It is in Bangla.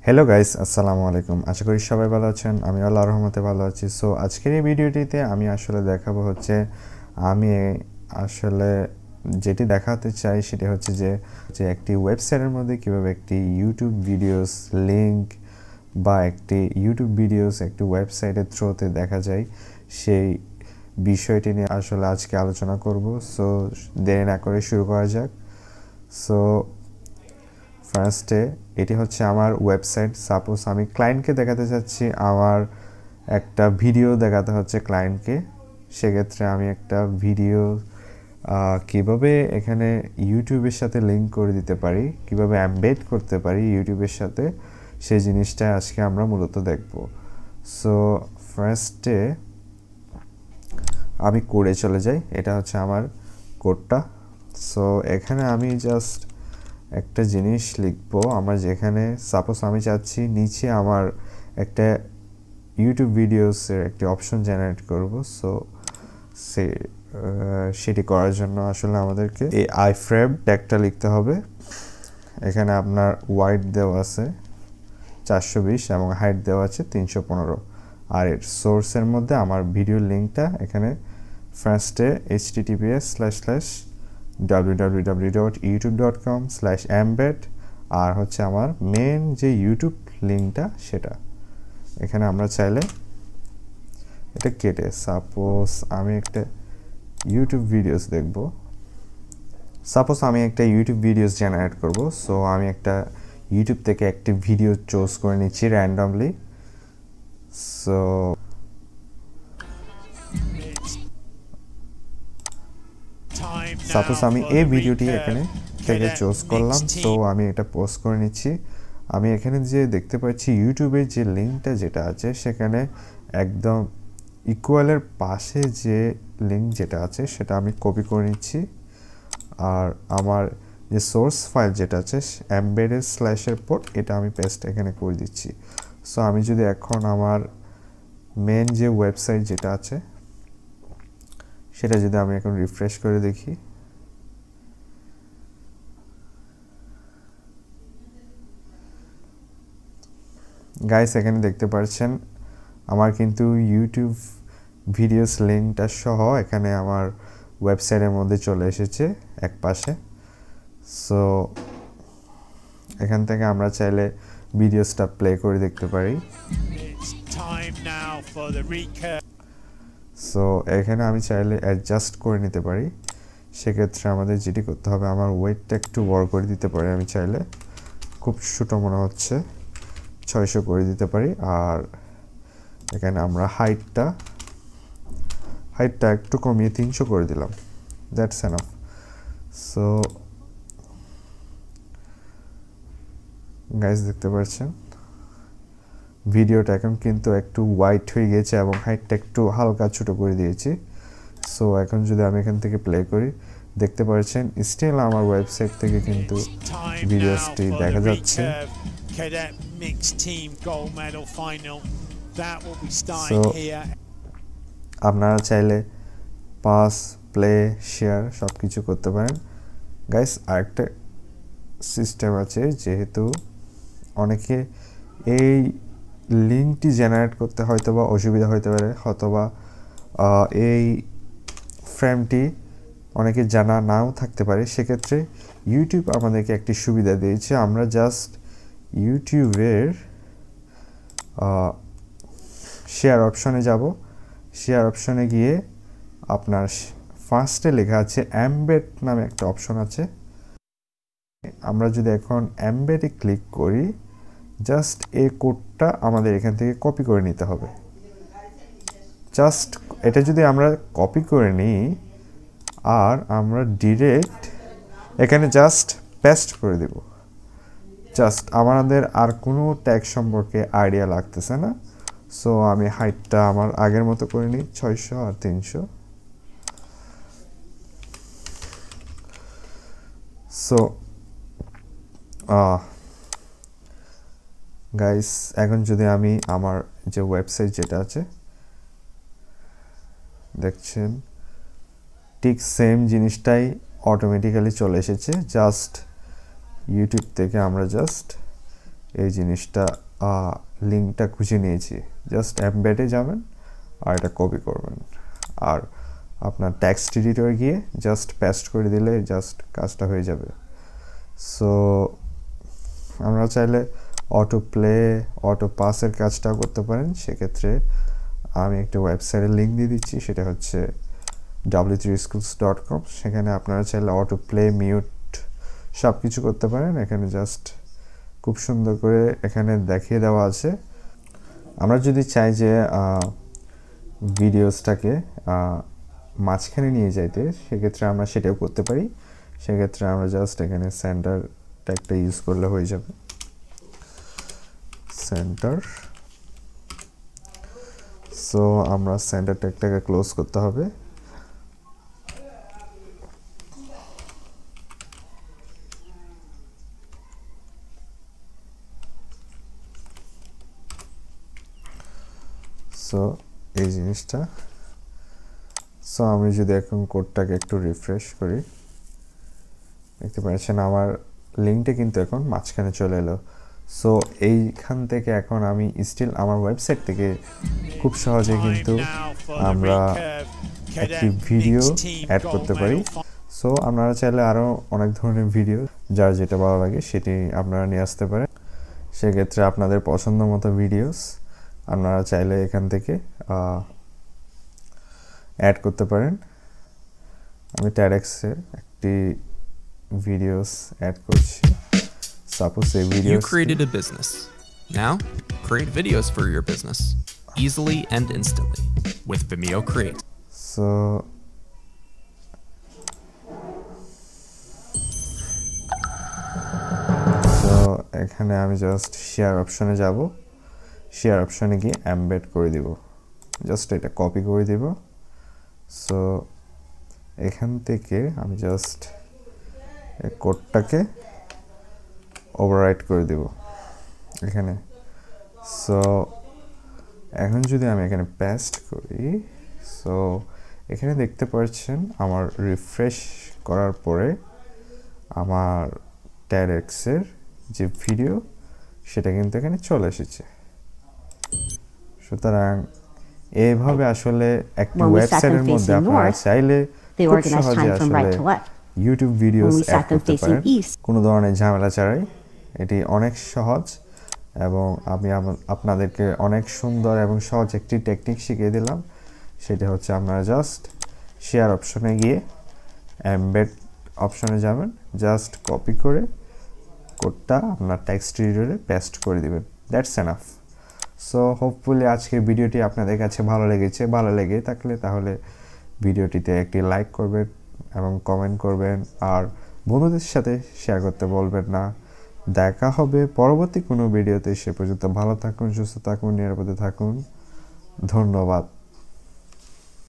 হ্যালো গাইস, আসসালামু আলাইকুম। আশা করি সবাই ভালো আছেন। আমি আল্লাহর রহমতে ভালো আছি। সো আজকের এই ভিডিওটিতে আমি আসলে দেখাবো হচ্ছে আমি আসলে যেটি দেখাতে চাই সেটি হচ্ছে যে একটি ওয়েবসাইটের মধ্যে কিভাবে একটি ইউটিউব ভিডিওস লিংক বা একটি ইউটিউব ভিডিওস একটি ওয়েবসাইটের থ্রুতে দেখা যায়, সেই বিষয়টি নিয়ে আসলে আজকে আলোচনা করব। সো দেরি না করে শুরু করা যাক। সো ফার্স্টে এটি হচ্ছে আমার ওয়েবসাইট। সাপোজ আমি ক্লায়েন্টকে দেখাতে চাচ্ছি আমার একটা ভিডিও দেখাতে হচ্ছে ক্লায়েন্টকে, সেক্ষেত্রে আমি একটা ভিডিও কিভাবে এখানে ইউটিউবের সাথে লিংক করে দিতে পারি, কিভাবে এমবেড করতে পারি ইউটিউবের সাথে, সেই জিনিসটা আজকে আমরা মূলত দেখব। সো ফার্স্টে আমি কোডে চলে যাই। এটা হচ্ছে আমার কোডটা। সো এখানে আমি জাস্ট একটা জিনিস লিখবো। আমার যেখানে সাপোজ আমি চাচ্ছি নিচে আমার একটা ইউটিউব ভিডিওসের একটি অপশন জেনারেট করব। সো সেটি করার জন্য আসলে আমাদেরকে এই আইফ্রেম ট্যাগটা লিখতে হবে। এখানে আপনার ওয়াইড দেওয়া আছে 420 এবং হাইট দেওয়া আছে 315, আর এর সোর্সের মধ্যে আমার ভিডিও লিঙ্কটা এখানে ফার্স্টে https://www.youtube.com/embed, আর হচ্ছে আমার মেন যে ইউটিউব লিঙ্কটা সেটা এখানে আমরা চাইলে এটা কেটে, সাপোজ আমি একটা ইউটিউব ভিডিওস দেখব, সাপোজ আমি একটা ইউটিউব ভিডিওস জেনারেট করব। সো আমি একটা ইউটিউব থেকে একটি ভিডিও চুজ করে নিচ্ছি র্যান্ডমলি। সো সাপোজ আমি এই ভিডিওটি এখানে থেকে চুজ করলাম। সো আমি এটা পোস্ট করে নিচ্ছি। আমি এখানে যে দেখতে পাচ্ছি ইউটিউবের যে লিঙ্কটা যেটা আছে সেখানে একদম ইকুয়ালের পাশে যে লিঙ্ক যেটা আছে সেটা আমি কপি করে নিচ্ছি, আর আমার যে সোর্স ফাইল যেটা আছে এমবেডেড স্ল্যাশের পর এটা আমি পেস্ট এখানে করে দিচ্ছি। সো আমি যদি এখন আমার মেন যে ওয়েবসাইট যেটা আছে সেটা যদি আমি এখন রিফ্রেশ করে দেখি, গাইস এখানে দেখতে পাচ্ছেন আমার কিন্তু ইউটিউব ভিডিওস লিঙ্কটা সহ এখানে আমার ওয়েবসাইটের মধ্যে চলে এসেছে এক পাশে। সো এখান থেকে আমরা চাইলে ভিডিওসটা প্লে করে দেখতে পারি। সো এখানে আমি চাইলে অ্যাডজাস্ট করে নিতে পারি। সেক্ষেত্রে আমাদের যেটি করতে হবে, আমার ওয়েটটা একটু বড় করে দিতে পারি। আমি চাইলে খুব ছোটো মনে হচ্ছে 600 করে দিতে পারি, আর এখানে আমরা হাইটটা একটু কমিয়ে 300 করে দিলাম। That's enough. সো গাইস দেখতে পাচ্ছেন ভিডিওটা এখন কিন্তু একটু হোয়াইট হয়ে গেছে এবং হাইটটা একটু হালকা ছোট করে দিয়েছি। সো এখন যদি আমি এখান থেকে প্লে করি, দেখতে পাচ্ছেন স্টিল আমার ওয়েবসাইট থেকে কিন্তু ভিডিওসটি দেখা যাচ্ছে। সো আপনারা চাইলে পাস, প্লে, শেয়ার সব কিছু করতে পারেন। গাইস আরেকটা সিস্টেম আছে, যেহেতু অনেকে এই লিঙ্কটি জেনারেট করতে হয়তো বা অসুবিধা হতে পারে, অথবা এই ফ্রেমটি অনেকে জানা নাও থাকতে পারে, সেক্ষেত্রে ইউটিউব আমাদেরকে একটি সুবিধা দিয়েছে। আমরা জাস্ট ইউটিউবের শেয়ার অপশনে যাব। শেয়ার অপশনে গিয়ে আপনার ফার্স্টে লেখা আছে এমবেড নামে একটা অপশন আছে। আমরা যদি এখন এমবেডে ক্লিক করি, জাস্ট এই কোডটা আমাদের এখান থেকে কপি করে নিতে হবে। জাস্ট এটা যদি আমরা কপি করে নিই আর আমরা ডিরেক্ট এখানে জাস্ট পেস্ট করে দেব, জাস্ট আমাদের আর কোনো ট্যাগ সম্পর্কে আইডিয়া লাগতেছে না। সো আমি হাইটটা আমার আগের মতো করে নিই 600 আর 300। সো গাইস এখন যদি আমি আমার যে ওয়েবসাইট যেটা আছে দেখছেন ঠিক সেম জিনিসটাই অটোমেটিক্যালি চলে এসেছে। জাস্ট ইউটিউব থেকে আমরা জাস্ট এই জিনিসটা লিঙ্কটা খুঁজে নিয়েছি, জাস্ট এমবেডে যাবেন আর এটা কপি করবেন, আর আপনার টেক্সট এডিটরে গিয়ে জাস্ট পেস্ট করে দিলে জাস্ট কাজটা হয়ে যাবে। সো আমরা চাইলে অটো প্লে, অটো পাসের কাজটাও করতে পারেন। সেক্ষেত্রে আমি একটা ওয়েবসাইটের লিঙ্ক দিয়ে দিচ্ছি, সেটা হচ্ছে w3schools.com। সেখানে আপনারা চাইলে অটো প্লে, মিউট সব কিছু করতে পারেন। এখানে জাস্ট খুব সুন্দর করে এখানে দেখিয়ে দেওয়া আছে। আমরা যদি চাই যে ভিডিওসটাকে মাঝখানে নিয়ে যাইতে, সেক্ষেত্রে আমরা সেটাও করতে পারি। সেক্ষেত্রে আমরা জাস্ট এখানে সেন্টার ট্যাগটা ইউজ করলে হয়ে যাবে, সেন্টার। সো আমরা সেন্টার ট্যাগটাকে ক্লোজ করতে হবে। সো এই জিনিসটা, সো আমি যদি এখন কোডটাকে একটু রিফ্রেশ করি, দেখতে পাচ্ছেন আমার লিঙ্কটা কিন্তু এখন মাঝখানে চলে এলো। সো এইখান থেকে এখন আমি স্টিল আমার ওয়েবসাইট থেকে খুব সহজে কিন্তু আমরা একটি ভিডিও অ্যাড করতে পারি। সো আপনারা চাইলে আরও অনেক ধরনের ভিডিও, যার যেটা ভালো লাগে সেটি আপনারা নিয়ে আসতে পারেন। সেক্ষেত্রে আপনাদের পছন্দ মতো ভিডিওস আপনারা চাইলে এখান থেকে অ্যাড করতে পারেন। আমি TEDxের একটি ভিডিওস অ্যাড করছি। সাপোজ এই video, You created a business. Now, create videos for your business easily and instantly with Vimeo Create. So এখানে আমি জাস্ট শেয়ার অপশনে যাব, শেয়ার অপশনে গিয়ে এমবেড করে দিব, জাস্ট এটা কপি করে দিব। সো এখান থেকে আমি জাস্ট এই কোডটাকে ওভাররাইট করে দিব এখানে। সো এখন যদি আমি এখানে পেস্ট করি, সো এখানে দেখতে পাচ্ছেন আমার রিফ্রেশ করার পরে আমার TEDxের যে ভিডিও সেটা কিন্তু এখানে চলে এসেছে। সুতরাং এইভাবে আসলে একটি ওয়েবসাইটের মধ্যে আপনারা চাইলে খুব সহজে আসলে ইউটিউব ভিডিওস অ্যাড করতে পারেন, কোনো ধরনের ঝামেলা ছাড়াই। এটি অনেক সহজ এবং আমি আপনাদেরকে অনেক সুন্দর এবং সহজ একটি টেকনিক শিখিয়ে দিলাম। সেটা হচ্ছে আপনারা জাস্ট শেয়ার অপশনে গিয়ে এমবেড অপশনে যাবেন, জাস্ট কপি করে কোডটা আপনার টেক্সট এডিটরে পেস্ট করে দিবেন, দ্যাটস এনাফ। সো হোপফুলি আজকের ভিডিওটি আপনাদের কাছে ভালো লেগেছে। ভালো লেগে থাকলে তাহলে ভিডিওটিতে একটি লাইক করবেন এবং কমেন্ট করবেন, আর বন্ধুদের সাথে শেয়ার করতে বলবেন না। দেখা হবে পরবর্তী কোনো ভিডিওতে। সে পর্যন্ত ভালো থাকুন, সুস্থ থাকুন, নিরাপদে থাকুন। ধন্যবাদ।